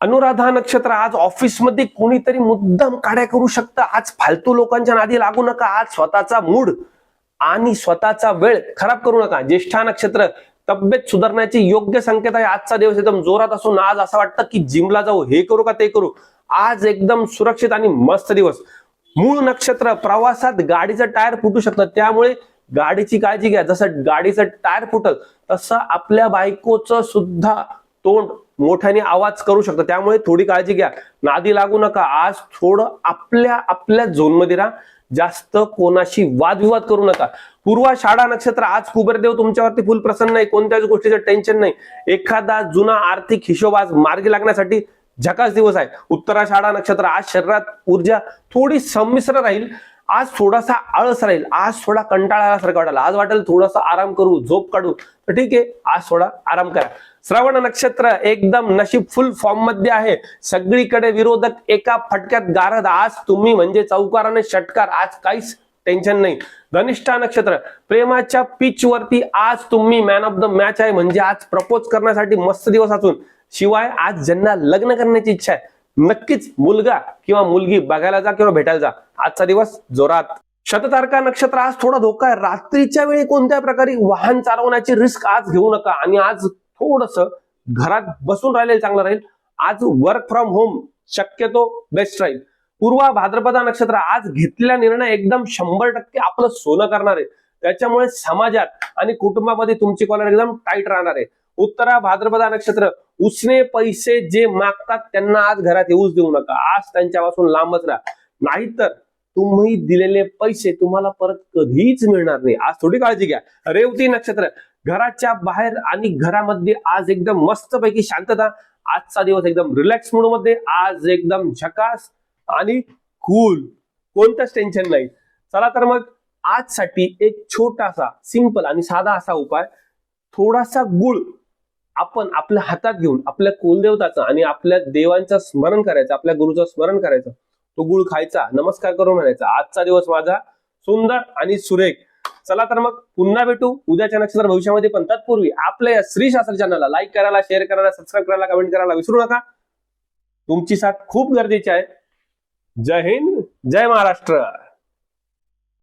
अनुराधा नक्षत्र आज ऑफिसमध्ये कोणीतरी मुद्दाम काड्या करू शकतं. आज फालतू लोकांच्या नादी लागू नका. आज स्वतःचा मूड आणि स्वतःचा वेळ खराब करू नका. ज्येष्ठा नक्षत्र तब्येत सुधारण्याचे योग्य संकेत आहे. आजचा दिवस एकदम जोरात असून आज असं वाटतं की जिमला जाऊ, हे करू का ते करू. आज एकदम सुरक्षित आणि मस्त दिवस. मूळ नक्षत्र प्रवासात गाडीचं टायर फुटू शकतं, त्यामुळे गाडीची काळजी घ्या. जसं गाडीचं टायर फुटल तसं आपल्या बायकोचं सुद्धा तोंड मोठ्याने आवाज करू शकतं, त्यामुळे थोडी काळजी घ्या. नादी लागू नका. आज थोडं आपल्या झोनमध्ये राहा. जास्त कोणाशी वादविवाद करू नका. पूर्वाषाढा नक्षत्र आज कुबेरदेव तुमच्यावरती फुल प्रसन्न आहे. कोणत्याच गोष्टीचं टेन्शन नाही. एखादा जुना आर्थिक हिशोब आज मार्गी लागण्यासाठी झकास दिवस आहे. उत्तराषाढा नक्षत्र आज शरीरात ऊर्जा थोडी संमिश्र राहील. आज थोडासा आळस राहील. आज थोडा कंटाळा आल्यासारखं वाटेल. आज वाटेल थोडासा आराम करू, झोप काढू, तर ठीक आहे, आज थोडा आराम करा. श्रवण नक्षत्र एकदम नशीब फुल फॉर्म मध्ये आहे. सगळीकडे विरोधक एका फटक्यात गारद. आज तुम्ही म्हणजे चौकाराने षटकार. आज काहीच टेन्शन नाही. धनिष्ठा नक्षत्र प्रेमाच्या पिच वरती आज तुम्ही मॅन ऑफ द मॅच आहे. म्हणजे आज प्रपोज करण्यासाठी मस्त दिवस असून शिवाय आज ज्यांना लग्न करण्याची इच्छा आहे नक्कीच मुलगा किंवा मुलगी बघायला जा किंवा भेटायला जा. आजचा दिवस जोरात. शततारका नक्षत्र आज थोडा धोका आहे. रात्रीच्या वेळी कोणत्या प्रकारे वाहन चालवण्याची रिस्क आज घेऊ नका आणि आज थोडस घरात बसून राहिलेलं चांगलं राहील. आज वर्क फ्रॉम होम शक्यतो बेस्ट राहील. पूर्वा भाद्रपदा नक्षत्र आज घेतलेला निर्णय एकदम 100% आपलं सोनं करणार आहे. त्याच्यामुळे समाजात आणि कुटुंबामध्ये तुमची कॉलर एकदम टाईट राहणार आहे. उत्तरा भाद्रपदा नक्षत्र उसने पैसे जे मागतात त्यांना आज घरात येऊच देऊ नका. आज त्यांच्यापासून लांबच राहा, नाहीतर तुम्ही दिलेले पैसे तुम्हाला परत कधीच मिळणार नाही. आज थोडी काळजी घ्या. रेवती नक्षत्र घराच्या बाहेर आणि घरामध्ये आज एकदम मस्तपैकी शांतता. आजचा दिवस एकदम रिलॅक्स मूड मध्ये. आज एकदम झकास आणि कूल, कोणतंच टेन्शन नाही. चला तर मग आजसाठी एक छोटासा सिंपल आणि साधा असा उपाय. थोडासा गुळ आपण आपल्या हातात घेऊन आपल्या कुलदेवताचं आणि आपल्या देवांचं स्मरण करायचं, आपल्या गुरुचं स्मरण करायचं. तो गुळ खायचा, नमस्कार करून म्हणायचा, आजचा दिवस माझा सुंदर आणि सुरेख. चला तर मग पुन्हा भेटू उद्याच्या नक्षत्र भविष्यामध्ये. पण तत्पूर्वी आपल्या या श्री शास्त्र चॅनलला लाईक करायला, शेअर करायला, सबस्क्राईब करायला, कमेंट करायला विसरू नका. तुमची साथ खूप गरजेची आहे. जय हिंद, जय महाराष्ट्र.